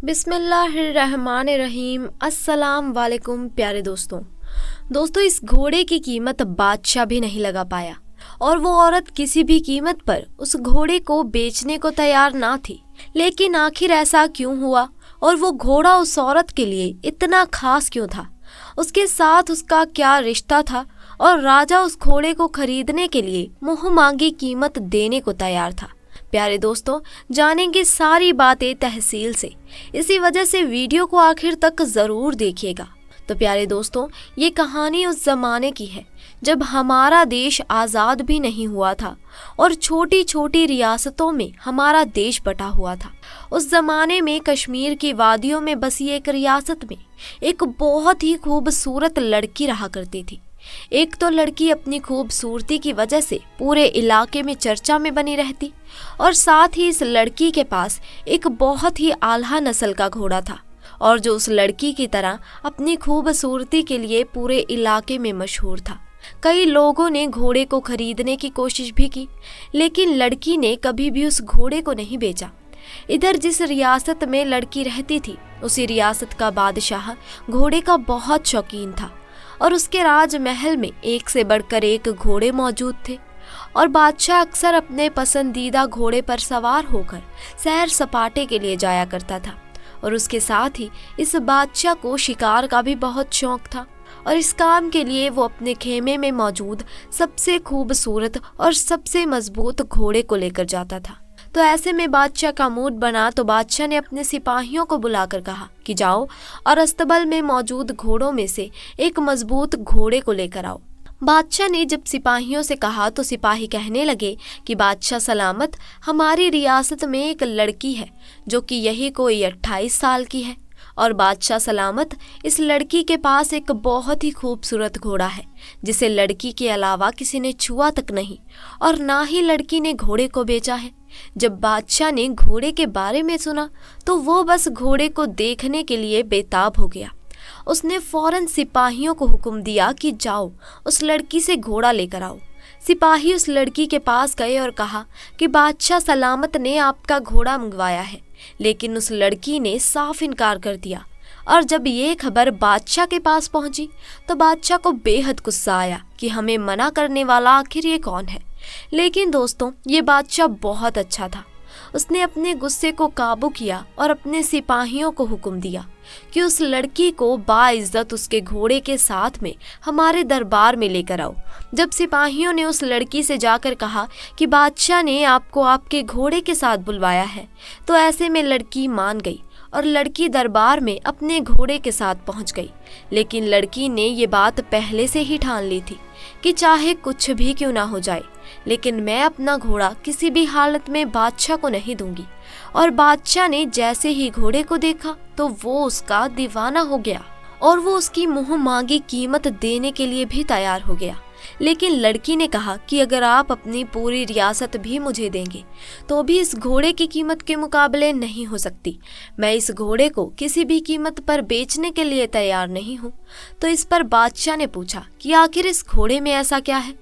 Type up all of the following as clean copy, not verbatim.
बिस्मिल्लाहिर्रहमानिर्रहीम। अस्सलाम वालेकुम प्यारे दोस्तों, इस घोड़े की कीमत बादशाह भी नहीं लगा पाया और वो औरत किसी भी कीमत पर उस घोड़े को बेचने को तैयार ना थी। लेकिन आखिर ऐसा क्यों हुआ और वो घोड़ा उस औरत के लिए इतना खास क्यों था? उसके साथ उसका क्या रिश्ता था और राजा उस घोड़े को खरीदने के लिए मुंह मांगी कीमत देने को तैयार था? प्यारे दोस्तों, जानेंगे सारी बातें तहसील से। इसी वजह से वीडियो को आखिर तक ज़रूर देखिएगा। तो प्यारे दोस्तों, ये कहानी उस ज़माने की है जब हमारा देश आज़ाद भी नहीं हुआ था और छोटी छोटी रियासतों में हमारा देश बटा हुआ था। उस ज़माने में कश्मीर की वादियों में बसी एक रियासत में एक बहुत ही खूबसूरत लड़की रहा करती थी। एक तो लड़की अपनी खूबसूरती की वजह से पूरे इलाके में चर्चा में बनी रहती और साथ ही इस लड़की के पास एक बहुत ही आला नस्ल का घोड़ा था और जो उस लड़की की तरह अपनी खूबसूरती के लिए पूरे इलाके में मशहूर था। कई लोगों ने घोड़े को खरीदने की कोशिश भी की, लेकिन लड़की ने कभी भी उस घोड़े को नहीं बेचा। इधर जिस रियासत में लड़की रहती थी, उसी रियासत का बादशाह घोड़े का बहुत शौकीन था और उसके राजमहल में एक से बढ़कर एक घोड़े मौजूद थे और बादशाह अक्सर अपने पसंदीदा घोड़े पर सवार होकर सैर सपाटे के लिए जाया करता था। और उसके साथ ही इस बादशाह को शिकार का भी बहुत शौक था और इस काम के लिए वो अपने खेमे में मौजूद सबसे खूबसूरत और सबसे मजबूत घोड़े को लेकर जाता था। तो ऐसे में बादशाह का मूड बना तो बादशाह ने अपने सिपाहियों को बुलाकर कहा कि जाओ और अस्तबल में मौजूद घोड़ों में से एक मजबूत घोड़े को लेकर आओ। बादशाह ने जब सिपाहियों से कहा तो सिपाही कहने लगे कि बादशाह सलामत, हमारी रियासत में एक लड़की है जो कि यही कोई 28 साल की है और बादशाह सलामत, इस लड़की के पास एक बहुत ही खूबसूरत घोड़ा है जिसे लड़की के अलावा किसी ने छुआ तक नहीं और ना ही लड़की ने घोड़े को बेचा है। जब बादशाह ने घोड़े के बारे में सुना तो वो बस घोड़े को देखने के लिए बेताब हो गया। उसने फौरन सिपाहियों को हुक्म दिया कि जाओ उस लड़की से घोड़ा लेकर आओ। सिपाही उस लड़की के पास गए और कहा कि बादशाह सलामत ने आपका घोड़ा मंगवाया है, लेकिन उस लड़की ने साफ इनकार कर दिया। और जब ये खबर बादशाह के पास पहुंची तो बादशाह को बेहद गुस्सा आया कि हमें मना करने वाला आखिर ये कौन है। लेकिन दोस्तों, ये बादशाह बहुत अच्छा था। उसने अपने गुस्से को काबू किया और अपने सिपाहियों को हुक्म दिया कि उस लड़की को बाइज्जत उसके घोड़े के साथ में हमारे दरबार में लेकर आओ। जब सिपाहियों ने उस लड़की से जाकर कहा कि बादशाह ने आपको आपके घोड़े के साथ बुलवाया है, तो ऐसे में लड़की मान गई और लड़की दरबार में अपने घोड़े के साथ पहुंच गई। लेकिन लड़की ने ये बात पहले से ही ठान ली थी कि चाहे कुछ भी क्यों ना हो जाए, लेकिन मैं अपना घोड़ा किसी भी हालत में बादशाह को नहीं दूंगी। और बादशाह ने जैसे ही घोड़े को देखा तो वो उसका दीवाना हो गया और वो उसकी मुंह मांगी कीमत देने के लिए भी तैयार हो गया। लेकिन लड़की ने कहा कि अगर आप अपनी पूरी रियासत भी मुझे देंगे तो भी इस घोड़े की कीमत के मुकाबले नहीं हो सकती। मैं इस घोड़े को किसी भी कीमत पर बेचने के लिए तैयार नहीं हूँ। तो इस पर बादशाह ने पूछा कि आखिर इस घोड़े में ऐसा क्या है?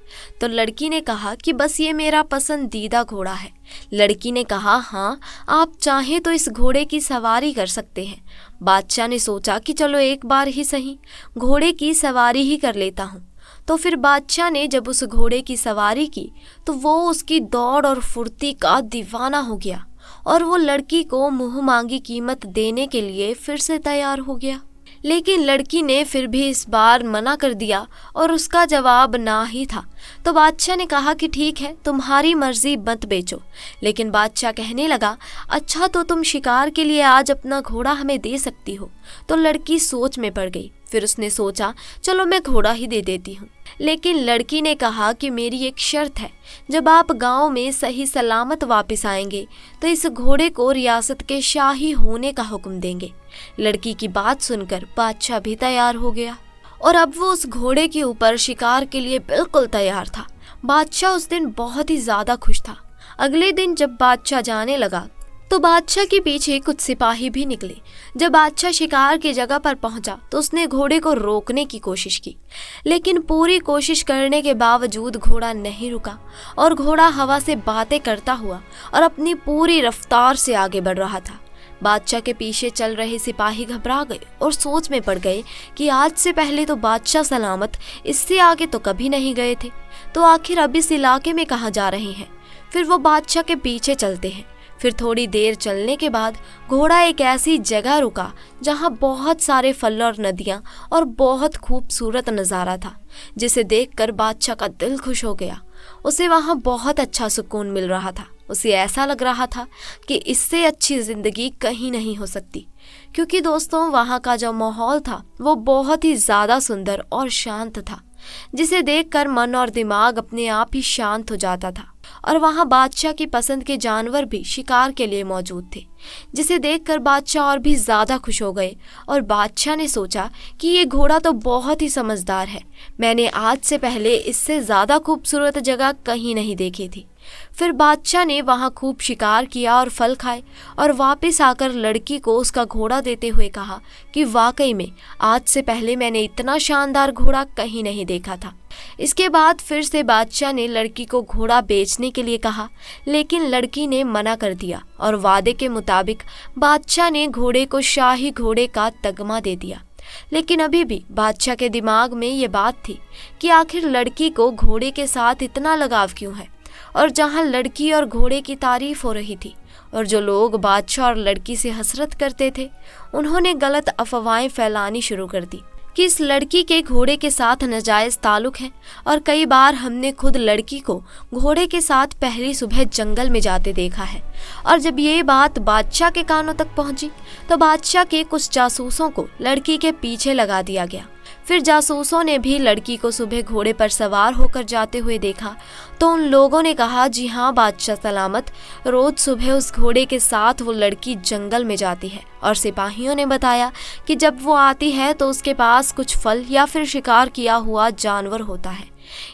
तो लड़की ने कहा कि बस ये मेरा पसंदीदा घोड़ा है। लड़की ने कहा, हाँ, आप चाहें तो इस घोड़े की सवारी कर सकते हैं। बादशाह ने सोचा कि चलो एक बार ही सही घोड़े की सवारी ही कर लेता हूँ। तो फिर बादशाह ने जब उस घोड़े की सवारी की तो वो उसकी दौड़ और फुर्ती का दीवाना हो गया और वो लड़की को मुंह मांगी कीमत देने के लिए फिर से तैयार हो गया। लेकिन लड़की ने फिर भी इस बार मना कर दिया और उसका जवाब ना ही था। तो बादशाह ने कहा कि ठीक है, तुम्हारी मर्जी, मत बेचो। लेकिन बादशाह कहने लगा, अच्छा तो तुम शिकार के लिए आज अपना घोड़ा हमें दे सकती हो। तो लड़की सोच में पड़ गई। फिर उसने सोचा, चलो मैं घोड़ा ही दे देती हूँ। लेकिन लड़की ने कहा कि मेरी एक शर्त है, जब आप गांव में सही सलामत वापस आएंगे तो इस घोड़े को रियासत के शाही होने का हुक्म देंगे। लड़की की बात सुनकर बादशाह भी तैयार हो गया और अब वो उस घोड़े के ऊपर शिकार के लिए बिल्कुल तैयार था। बादशाह उस दिन बहुत ही ज्यादा खुश था। अगले दिन जब बादशाह जाने लगा तो बादशाह के पीछे कुछ सिपाही भी निकले। जब बादशाह शिकार की जगह पर पहुंचा तो उसने घोड़े को रोकने की कोशिश की, लेकिन पूरी कोशिश करने के बावजूद घोड़ा नहीं रुका और घोड़ा हवा से बातें करता हुआ और अपनी पूरी रफ्तार से आगे बढ़ रहा था। बादशाह के पीछे चल रहे सिपाही घबरा गए और सोच में पड़ गए कि आज से पहले तो बादशाह सलामत, इससे आगे तो कभी नहीं गए थे, तो आखिर अब इस इलाके में कहाँ जा रहे हैं। फिर वो बादशाह के पीछे चलते हैं। फिर थोड़ी देर चलने के बाद घोड़ा एक ऐसी जगह रुका जहाँ बहुत सारे फल और नदियाँ और बहुत खूबसूरत नज़ारा था, जिसे देखकर बादशाह का दिल खुश हो गया। उसे वहाँ बहुत अच्छा सुकून मिल रहा था। उसे ऐसा लग रहा था कि इससे अच्छी ज़िंदगी कहीं नहीं हो सकती, क्योंकि दोस्तों वहाँ का जो माहौल था वो बहुत ही ज़्यादा सुंदर और शांत था, जिसे देखकर मन और दिमाग अपने आप ही शांत हो जाता था। और वहाँ बादशाह की पसंद के जानवर भी शिकार के लिए मौजूद थे, जिसे देखकर बादशाह और भी ज़्यादा खुश हो गए। और बादशाह ने सोचा कि ये घोड़ा तो बहुत ही समझदार है, मैंने आज से पहले इससे ज़्यादा खूबसूरत जगह कहीं नहीं देखी थी। फिर बादशाह ने वहाँ खूब शिकार किया और फल खाए और वापस आकर लड़की को उसका घोड़ा देते हुए कहा कि वाकई में आज से पहले मैंने इतना शानदार घोड़ा कहीं नहीं देखा था। इसके बाद फिर से बादशाह ने लड़की को घोड़ा बेचने के लिए कहा, लेकिन लड़की ने मना कर दिया और वादे के मुताबिक बादशाह ने घोड़े को शाही घोड़े का तगमा दे दिया। लेकिन अभी भी बादशाह के दिमाग में ये बात थी कि आखिर लड़की को घोड़े के साथ इतना लगाव क्यों है। और जहाँ लड़की और घोड़े की तारीफ हो रही थी और जो लोग बादशाह और लड़की से हसरत करते थे, उन्होंने गलत अफवाहें फैलानी शुरू कर दी कि इस लड़की के घोड़े के साथ नाजायज़ ताल्लुक़ है। और कई बार हमने खुद लड़की को घोड़े के साथ पहली सुबह जंगल में जाते देखा है। और जब ये बात बादशाह के कानों तक पहुंची तो बादशाह के कुछ जासूसों को लड़की के पीछे लगा दिया गया। फिर जासूसों ने भी लड़की को सुबह घोड़े पर सवार होकर जाते हुए देखा तो उन लोगों ने कहा, जी हाँ बादशाह सलामत, रोज सुबह उस घोड़े के साथ वो लड़की जंगल में जाती है। और सिपाहियों ने बताया कि जब वो आती है तो उसके पास कुछ फल या फिर शिकार किया हुआ जानवर होता है।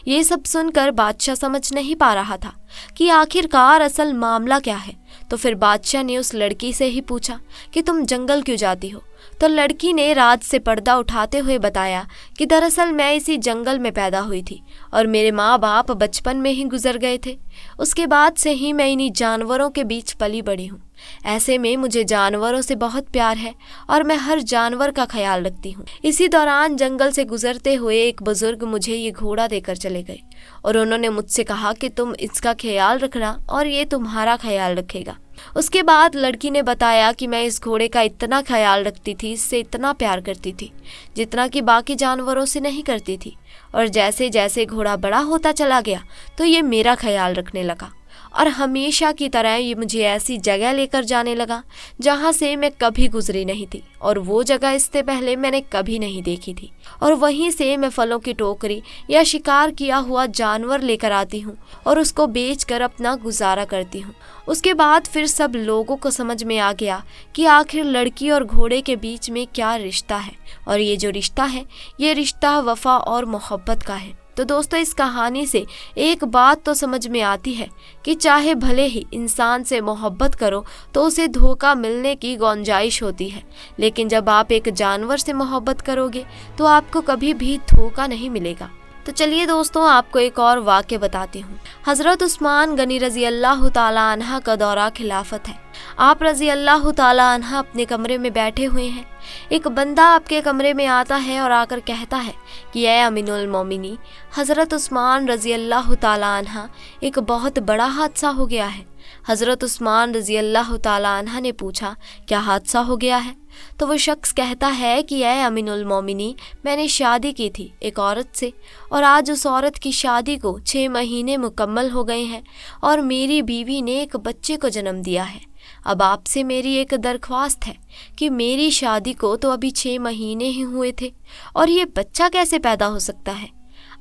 ये सब सुनकर बादशाह समझ नहीं पा रहा था कि आखिरकार असल मामला क्या है। तो फिर बादशाह ने उस लड़की से ही पूछा कि तुम जंगल क्यों जाती हो। तो लड़की ने राज से पर्दा उठाते हुए बताया कि दरअसल मैं इसी जंगल में पैदा हुई थी और मेरे माँ बाप बचपन में ही गुजर गए थे। उसके बाद से ही मैं इन्हीं जानवरों के बीच पली बड़ी हूँ। ऐसे में मुझे जानवरों से बहुत प्यार है और मैं हर जानवर का ख्याल रखती हूँ। इसी दौरान जंगल से गुजरते हुए एक बुजुर्ग मुझे ये घोड़ा देकर चले गए और उन्होंने मुझसे कहा कि तुम इसका ख्याल रखना और ये तुम्हारा ख्याल रखेगा। उसके बाद लड़की ने बताया कि मैं इस घोड़े का इतना ख्याल रखती थी, इससे इतना प्यार करती थी जितना कि बाकी जानवरों से नहीं करती थी। और जैसे जैसे घोड़ा बड़ा होता चला गया तो ये मेरा ख्याल रखने लगा और हमेशा की तरह ये मुझे ऐसी जगह लेकर जाने लगा जहाँ से मैं कभी गुजरी नहीं थी और वो जगह इससे पहले मैंने कभी नहीं देखी थी। और वहीं से मैं फलों की टोकरी या शिकार किया हुआ जानवर लेकर आती हूँ और उसको बेचकर अपना गुजारा करती हूँ। उसके बाद फिर सब लोगों को समझ में आ गया कि आखिर लड़की और घोड़े के बीच में क्या रिश्ता है और ये जो रिश्ता है ये रिश्ता वफा और मोहब्बत का है। तो दोस्तों इस कहानी से एक बात तो समझ में आती है कि चाहे भले ही इंसान से मोहब्बत करो तो उसे धोखा मिलने की गुंजाइश होती है, लेकिन जब आप एक जानवर से मोहब्बत करोगे तो आपको कभी भी धोखा नहीं मिलेगा। तो चलिए दोस्तों आपको एक और वाक़या बताती हूँ। हज़रत उस्मान गनी रज़ी अल्लाह ताला अन्हा का दौरा खिलाफत है। आप रज़ी अल्लाह ताला अन्हा अपने कमरे में बैठे हुए हैं। एक बंदा आपके कमरे में आता है और आकर कहता है कि ऐ अमीनुल मोमिनी हज़रत उस्मान रज़ी अल्लाह ताला अन्हा, एक बहुत बड़ा हादसा हो गया है। हज़रत उस्मान रज़ी अल्लाह ताला अन्हा ने पूछा, क्या हादसा हो गया है? तो वो शख्स कहता है कि ऐ अमीनुल मोमिनी, मैंने शादी की थी एक औरत से और आज उस औरत की शादी को 6 महीने मुकम्मल हो गए हैं और मेरी बीवी ने एक बच्चे को जन्म दिया है। अब आपसे मेरी एक दरख्वास्त है कि मेरी शादी को तो अभी 6 महीने ही हुए थे और ये बच्चा कैसे पैदा हो सकता है।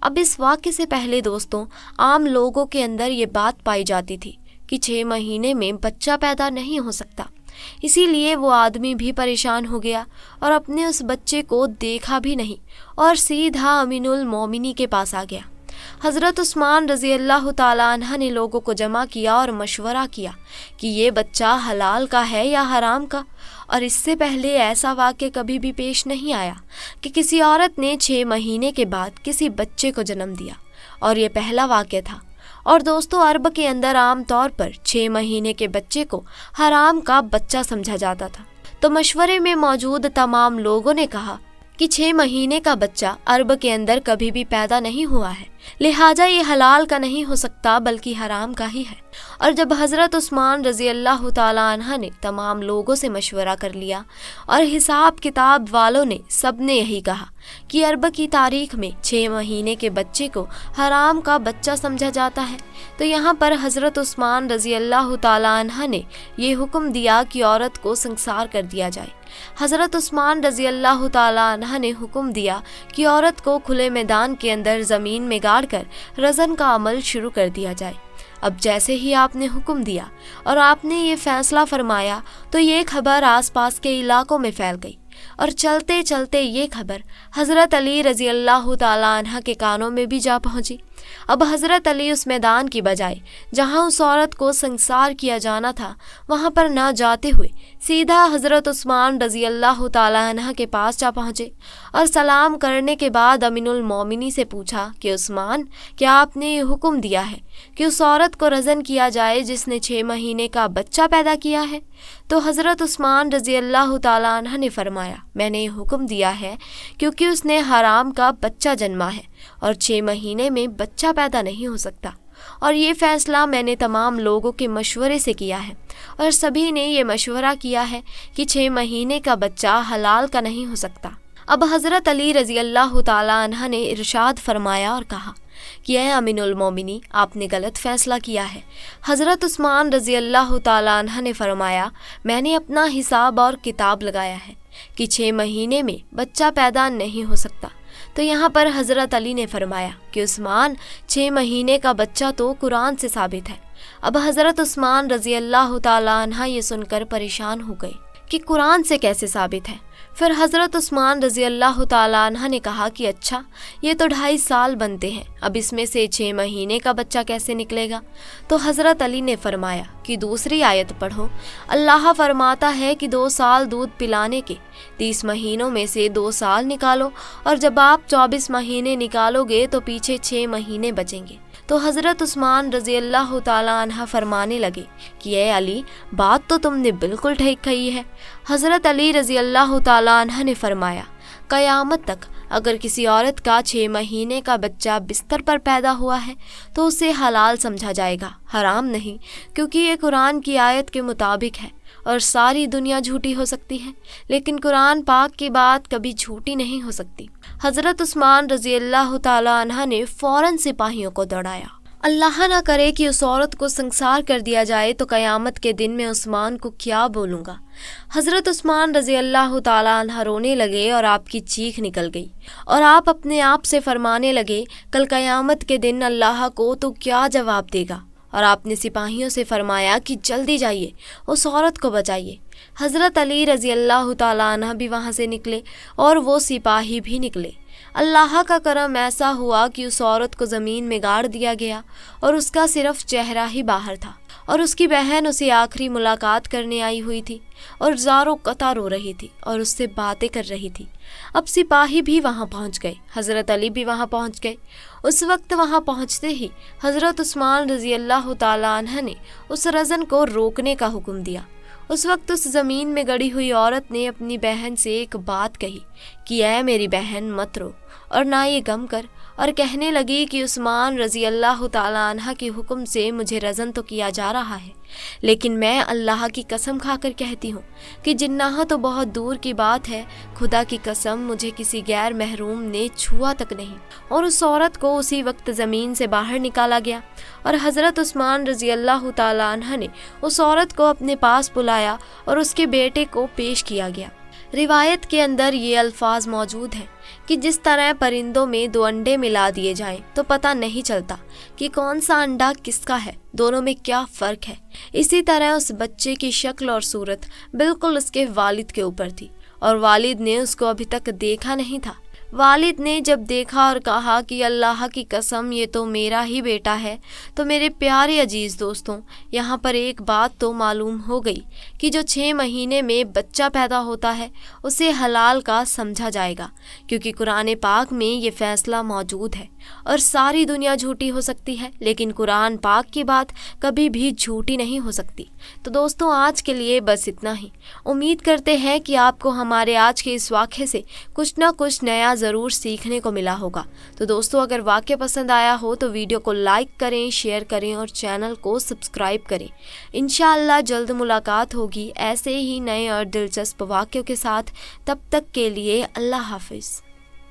अब इस वाक़े से पहले दोस्तों आम लोगों के अंदर ये बात पाई जाती थी कि 6 महीने में बच्चा पैदा नहीं हो सकता। इसीलिए वो आदमी भी परेशान हो गया और अपने उस बच्चे को देखा भी नहीं और सीधा अमीनुल मोमिनी के पास आ गया। हज़रत उस्मान रज़ी अल्लाह ताला अन्हा ने लोगों को जमा किया और मशवरा किया कि ये बच्चा हलाल का है या हराम का। और इससे पहले ऐसा वाक़या कभी भी पेश नहीं आया कि किसी औरत ने 6 महीने के बाद किसी बच्चे को जन्म दिया और ये पहला वाक़या था। اور دوستوں عرب کے اندر عام طور پر 6 مہینے کے بچے کو حرام کا بچہ سمجھا جاتا تھا۔ تو مشورے میں موجود تمام لوگوں نے کہا کہ 6 مہینے کا بچہ عرب کے اندر کبھی بھی پیدا نہیں ہوا ہے، لہٰذا یہ حلال کا نہیں ہو سکتا بلکہ حرام کا ہی ہے۔ اور جب حضرت عثمان رضی اللہ تعالیٰ عنہ نے تمام لوگوں سے مشورہ کر لیا اور حساب کتاب والوں نے سب نے یہی کہا کہ عرب کی تاریخ میں 6 مہینے کے بچے کو حرام کا بچہ سمجھا جاتا ہے، تو یہاں پر حضرت عثمان رضی اللہ تعالیٰ عنہ نے یہ حکم دیا کہ عورت کو سنسار کر دیا جائے۔ حضرت عثمان رضی اللہ تعالیٰ عنہ نے حکم دیا کہ عورت کو کھلے میدان کے اندر زمین میں گاڑ کر رزن کا عمل شروع کر دیا جائے۔ اب جیسے ہی آپ نے حکم دیا اور آپ نے یہ فیصلہ فرمایا تو یہ خبر آس پاس کے علاقوں میں پھیل گئی، اور چلتے چلتے یہ خبر حضرت علی رضی اللہ تعالیٰ عنہ کے کانوں میں بھی جا پہنچی۔ اب حضرت علی اس میدان کی بجائے جہاں اس عورت کو سنسار کیا جانا تھا وہاں پر نہ جاتے ہوئے سیدھا حضرت عثمان رضی اللہ تعالیٰ عنہ کے پاس جا پہنچے، اور سلام کرنے کے بعد امین المومنی سے پوچھا کہ عثمان، کیا آپ نے یہ حکم دیا ہے کہ اس عورت کو رزن کیا جائے جس نے 6 مہینے کا بچہ پیدا کیا ہے؟ تو حضرت عثمان رضی اللہ تعالیٰ عنہ نے فرمایا، میں نے یہ حکم دیا ہے کیونکہ اس نے حرام کا بچہ جنما ہے اور 6 مہینے میں بچہ پیدا نہیں ہو سکتا، اور یہ فیصلہ میں نے تمام لوگوں کے مشورے سے کیا ہے، اور سبھی نے یہ مشورہ کیا ہے کہ 6 مہینے کا بچہ حلال کا نہیں ہو سکتا۔ اب حضرت علی رضی اللہ تعالیٰ عنہ نے ارشاد فرمایا اور کہا کہ اے امین المومنی، آپ نے غلط فیصلہ کیا ہے۔ حضرت عثمان رضی اللہ تعالیٰ عنہ نے فرمایا، میں نے اپنا حساب اور کتاب لگایا ہے کہ 6 مہینے میں بچہ پیدا نہیں ہو سکتا۔ تو یہاں پر حضرت علی نے فرمایا کہ عثمان، 6 مہینے کا بچہ تو قرآن سے ثابت ہے۔ اب حضرت عثمان رضی اللہ تعالیٰ عنہ یہ سن کر پریشان ہو گئے کہ قرآن سے کیسے ثابت ہے۔ پھر حضرت عثمان رضی اللہ تعالیٰ عنہ نے کہا کہ اچھا، یہ تو 2.5 سال بنتے ہیں، اب اس میں سے 6 مہینے کا بچہ کیسے نکلے گا؟ تو حضرت علی نے فرمایا کہ دوسری آیت پڑھو، اللہ فرماتا ہے کہ 2 سال دودھ پلانے کے 30 مہینوں میں سے 2 سال نکالو، اور جب آپ 24 مہینے نکالو گے تو پیچھے 6 مہینے بچیں گے۔ تو حضرت عثمان رضی اللہ تعالیٰ عنہ فرمانے لگے کہ اے علی، بات تو تم نے بالکل ٹھیک کہی ہے۔ حضرت علی رضی اللہ تعالیٰ عنہ نے فرمایا، قیامت تک اگر کسی عورت کا 6 مہینے کا بچہ بستر پر پیدا ہوا ہے تو اسے حلال سمجھا جائے گا، حرام نہیں، کیونکہ یہ قرآن کی آیت کے مطابق ہے، اور ساری دنیا جھوٹی ہو سکتی ہے لیکن قرآن پاک کی بات کبھی جھوٹی نہیں ہو سکتی۔ حضرت عثمان رضی اللہ تعالیٰ عنہ نے فوراً سپاہیوں کو دوڑایا۔ اللہ نہ کرے کہ اس عورت کو سنسار کر دیا جائے تو قیامت کے دن میں عثمان کو کیا بولوں گا۔ حضرت عثمان رضی اللہ تعالیٰ عنہ رونے لگے اور آپ کی چیخ نکل گئی، اور آپ اپنے آپ سے فرمانے لگے، کل قیامت کے دن اللہ کو تو کیا جواب دے گا؟ اور آپ نے سپاہیوں سے فرمایا کہ جلدی جائیے، اس عورت کو بچائیے۔ حضرت علی رضی اللہ تعالیٰ عنہ بھی وہاں سے نکلے اور وہ سپاہی بھی نکلے۔ اللہ کا کرم ایسا ہوا کہ اس عورت کو زمین میں گاڑ دیا گیا اور اس کا صرف چہرہ ہی باہر تھا، اور اس کی بہن اسے آخری ملاقات کرنے آئی ہوئی تھی اور زاروں قطع رو رہی تھی اور اس سے باتیں کر رہی تھی۔ اب سپاہی بھی وہاں پہنچ گئے، حضرت علی بھی وہاں پہنچ گئے۔ اس وقت وہاں پہنچتے ہی حضرت عثمان رضی اللہ تعالیٰ عنہ نے اس رزن کو روکنے کا حکم دیا۔ اس وقت اس زمین میں گڑی ہوئی عورت نے اپنی بہن سے ایک بات کہی کہ اے میری بہن، مت رو اور نہ یہ غم کر، اور کہنے لگی کہ عثمان رضی اللہ تعالیٰ عنہ کے حکم سے مجھے رزن تو کیا جا رہا ہے، لیکن میں اللہ کی قسم کھا کر کہتی ہوں کہ جناح تو بہت دور کی بات ہے، خدا کی قسم مجھے کسی غیر محروم نے چھوا تک نہیں۔ اور اس عورت کو اسی وقت زمین سے باہر نکالا گیا، اور حضرت عثمان رضی اللہ تعالیٰ عنہ نے اس عورت کو اپنے پاس بلایا اور اس کے بیٹے کو پیش کیا گیا۔ روایت کے اندر یہ الفاظ موجود ہیں کہ جس طرح پرندوں میں 2 انڈے ملا دیے جائیں تو پتہ نہیں چلتا کہ کون سا انڈا کس کا ہے، دونوں میں کیا فرق ہے، اسی طرح اس بچے کی شکل اور صورت بالکل اس کے والد کے اوپر تھی، اور والد نے اس کو ابھی تک دیکھا نہیں تھا۔ والد نے جب دیکھا اور کہا کہ اللہ کی قسم یہ تو میرا ہی بیٹا ہے، تو میرے پیارے عزیز دوستوں، یہاں پر ایک بات تو معلوم ہو گئی کہ جو 6 مہینے میں بچہ پیدا ہوتا ہے اسے حلال کا سمجھا جائے گا، کیونکہ قرآن پاک میں یہ فیصلہ موجود ہے۔ اور ساری دنیا جھوٹی ہو سکتی ہے لیکن قرآن پاک کی بات کبھی بھی جھوٹی نہیں ہو سکتی۔ تو دوستوں، آج کے لیے بس اتنا ہی۔ امید کرتے ہیں کہ آپ کو ہمارے آج کے اس واقعے سے کچھ نہ کچھ نیا ضرور سیکھنے کو ملا ہوگا۔ تو دوستوں، اگر واقعہ پسند آیا ہو تو ویڈیو کو لائک کریں، شیئر کریں اور چینل کو سبسکرائب کریں۔ انشاءاللہ جلد ملاقات ہوگی ایسے ہی نئے اور دلچسپ واقعوں کے ساتھ۔ تب تک کے لیے اللہ حافظ۔